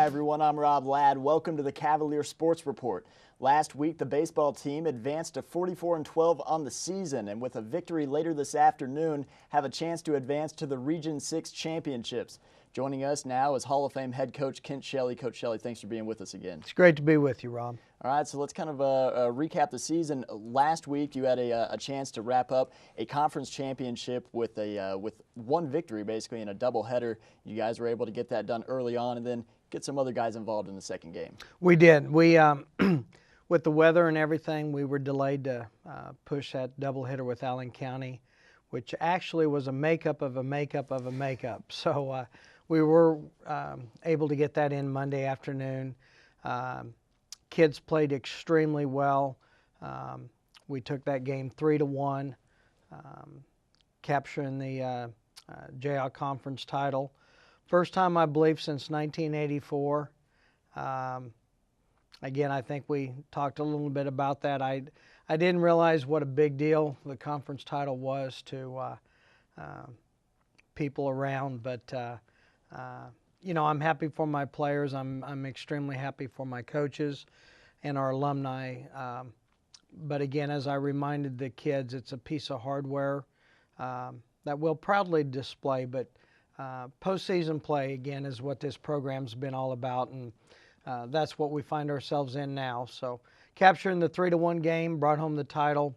Hi everyone, I'm Rob Ladd. Welcome to the Cavalier Sports Report. Last week, the baseball team advanced to 44-12 on the season, and with a victory later this afternoon, have a chance to advance to the Region 6 championships. Joining us now is Hall of Fame head coach Kent Shelley. Coach Shelley, thanks for being with us again. It's great to be with you, Rob. All right, so let's kind of recap the season. Last week, you had a chance to wrap up a conference championship with one victory, basically, in a doubleheader. You guys were able to get that done early on and then get some other guys involved in the second game. We did. We, with the weather and everything, we were delayed to push that doubleheader with Allen County, which actually was a makeup of a makeup of a makeup. So we were able to get that in Monday afternoon. Kids played extremely well. We took that game 3-1, capturing the JL Conference title. First time, I believe, since 1984. Again, I think we talked a little bit about that. I didn't realize what a big deal the conference title was to people around, but you know, I'm happy for my players. I'm extremely happy for my coaches and our alumni. But again, as I reminded the kids, it's a piece of hardware that we'll proudly display. But postseason play, again, is what this program's been all about, and that's what we find ourselves in now. So capturing the 3-1 game, brought home the title.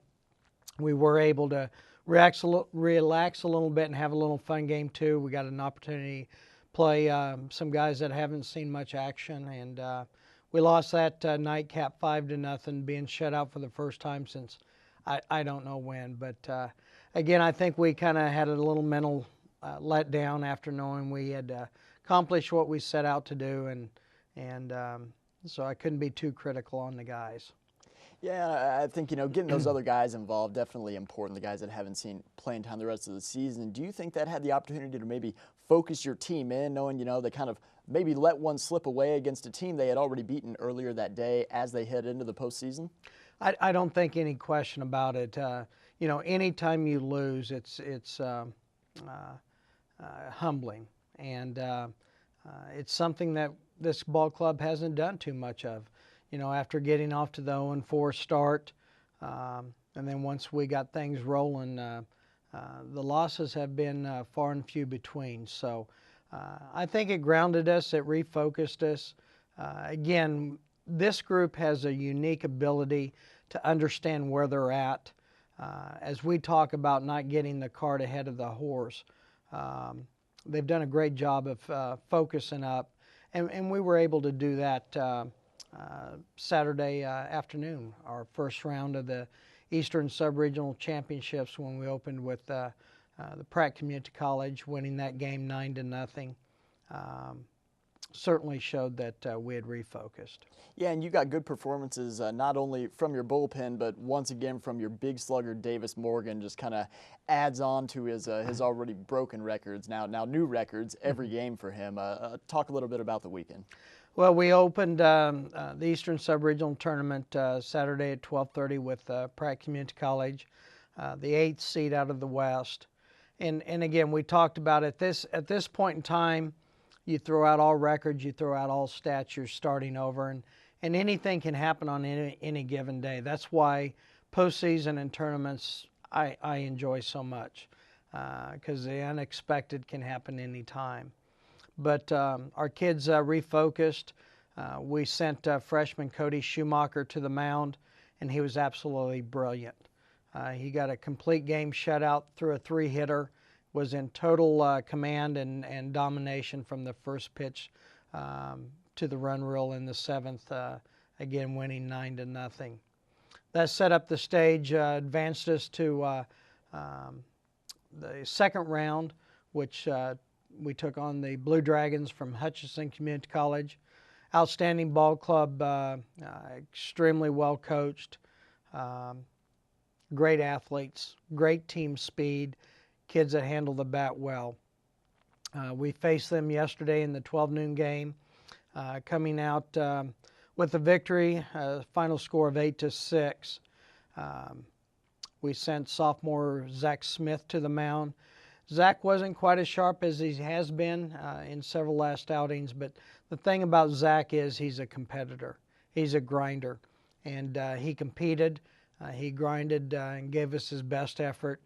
We were able to relax a little bit and have a little fun game too. We got an opportunity play some guys that haven't seen much action, and we lost that nightcap 5-0, being shut out for the first time since I don't know when. But again, I think we kind of had a little mental letdown after knowing we had accomplished what we set out to do, and so I couldn't be too critical on the guys. Yeah, I think, you know, getting those other guys involved, definitely important, the guys that haven't seen playing time the rest of the season. Do you think that had the opportunity to maybe focus your team in, knowing, you know, they kind of maybe let one slip away against a team they had already beaten earlier that day as they head into the postseason? I don't think any question about it. You know, anytime you lose, it's humbling, and it's something that this ball club hasn't done too much of. You know, after getting off to the 0-4 start, and then once we got things rolling, the losses have been far and few between. So I think it grounded us, it refocused us. Again, this group has a unique ability to understand where they're at. As we talk about not getting the cart ahead of the horse, they've done a great job of focusing up, and we were able to do that Saturday afternoon, our first round of the Eastern Sub-Regional Championships, when we opened with the Pratt Community College, winning that game 9-0. Certainly showed that we had refocused. Yeah, and you got good performances not only from your bullpen, but once again from your big slugger Davis Morgan. Just kind of adds on to his already broken records, now new records every game for him. Talk a little bit about the weekend. Well, we opened the Eastern Sub-Regional Tournament Saturday at 12:30 with Pratt Community College, the 8th seed out of the West. And again, we talked about at this point in time, you throw out all records, you throw out all stats, you're starting over, and anything can happen on any given day. That's why postseason and tournaments I enjoy so much, because the unexpected can happen anytime. But our kids refocused. We sent freshman Cody Schumacher to the mound, and he was absolutely brilliant. He got a complete game shutout through a 3-hitter, was in total command and domination from the first pitch to the run rule in the 7th, again winning 9-0. That set up the stage, advanced us to the second round, which we took on the Blue Dragons from Hutchinson Community College. Outstanding ball club, extremely well coached, great athletes, great team speed, kids that handle the bat well. We faced them yesterday in the 12 noon game, coming out with a victory, final score of 8-6. We sent sophomore Zach Smith to the mound. Zach wasn't quite as sharp as he has been in several last outings, but the thing about Zach is he's a competitor. He's a grinder, and he competed. He grinded and gave us his best effort.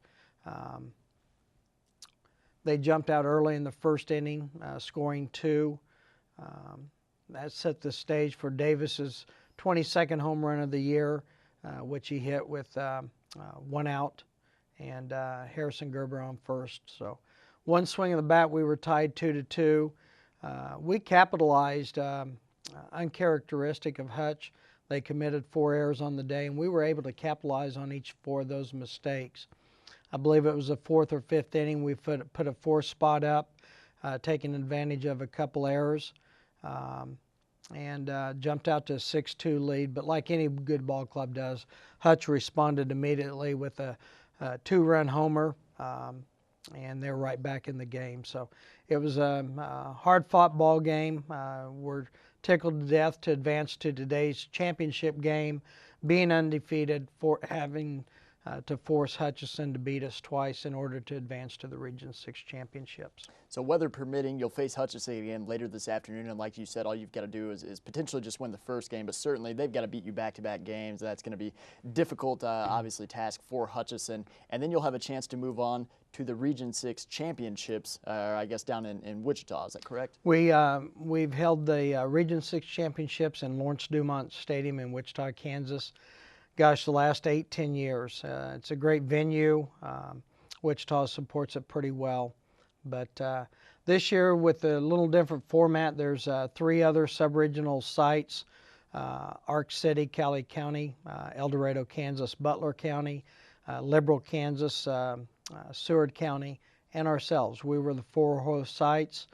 They jumped out early in the first inning, scoring 2. That set the stage for Davis's 22nd home run of the year, which he hit with 1 out, and Harrison Gerber on first. So one swing of the bat, we were tied 2-2. We capitalized, uncharacteristic of Hutch. They committed 4 errors on the day, and we were able to capitalize on each 4 of those mistakes. I believe it was the 4th or 5th inning. We put a 4th spot up, taking advantage of a couple errors, and jumped out to a 6-2 lead. But like any good ball club does, Hutch responded immediately with a 2-run homer, and they're right back in the game. So it was a hard-fought ball game. We're tickled to death to advance to today's championship game, being undefeated, for having to force Hutchinson to beat us twice in order to advance to the Region 6 championships. So weather permitting, you'll face Hutchinson again later this afternoon, and like you said, all you've got to do is potentially just win the first game, but certainly they've got to beat you back-to-back games. That's going to be difficult, obviously, task for Hutchinson, and then you'll have a chance to move on to the Region 6 championships, I guess down in Wichita. Is that correct? We've held the Region 6 championships in Lawrence Dumont Stadium in Wichita, Kansas. Gosh, the last 8-10 years. It's a great venue. Wichita supports it pretty well. But this year, with a little different format, there's 3 other sub-regional sites: Ark City, Cali County, El Dorado, Kansas, Butler County, Liberal, Kansas, Seward County, and ourselves. We were the 4 host sites.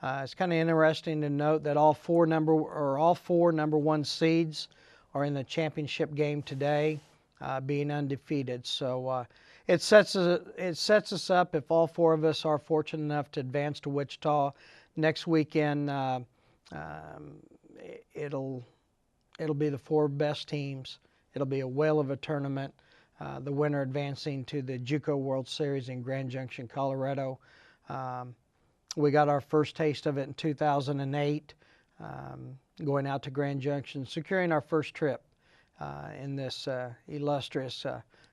It's kind of interesting to note that all four number 1 seeds are in the championship game today, being undefeated. So it sets us up, if all 4 of us are fortunate enough to advance to Wichita next weekend. It'll be the 4 best teams. It'll be a whale of a tournament. The winner advancing to the JUCO World Series in Grand Junction, Colorado. We got our first taste of it in 2008. Going out to Grand Junction, securing our first trip in this illustrious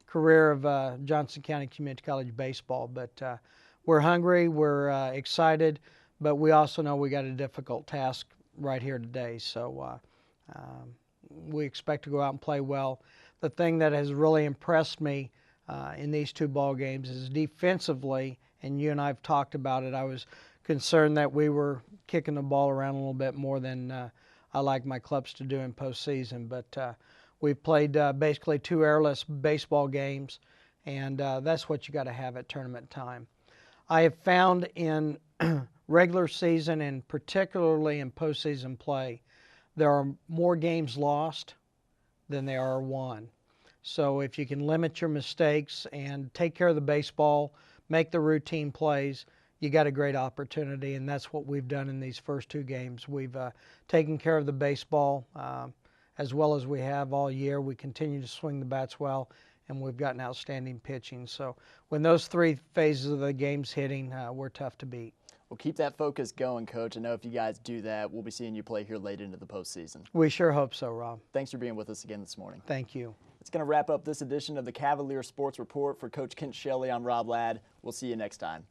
career of Johnson County Community College baseball. But we're hungry, we're excited, but we also know we got a difficult task right here today. So we expect to go out and play well. The thing that has really impressed me in these 2 ball games is defensively, and you and I have talked about it. I was concerned that we were kicking the ball around a little bit more than I like my clubs to do in postseason, but we've played basically 2 airless baseball games, and that's what you got to have at tournament time. I have found in regular season and particularly in postseason play, there are more games lost than there are won. So if you can limit your mistakes and take care of the baseball, make the routine plays, you got a great opportunity, and that's what we've done in these first 2 games. We've taken care of the baseball as well as we have all year. We continue to swing the bats well, and we've gotten outstanding pitching. So when those 3 phases of the game's hitting, we're tough to beat. Well, keep that focus going, Coach. I know if you guys do that, we'll be seeing you play here late into the postseason. We sure hope so, Rob. Thanks for being with us again this morning. Thank you. It's going to wrap up this edition of the Cavalier Sports Report. For Coach Kent Shelley, I'm Rob Ladd. We'll see you next time.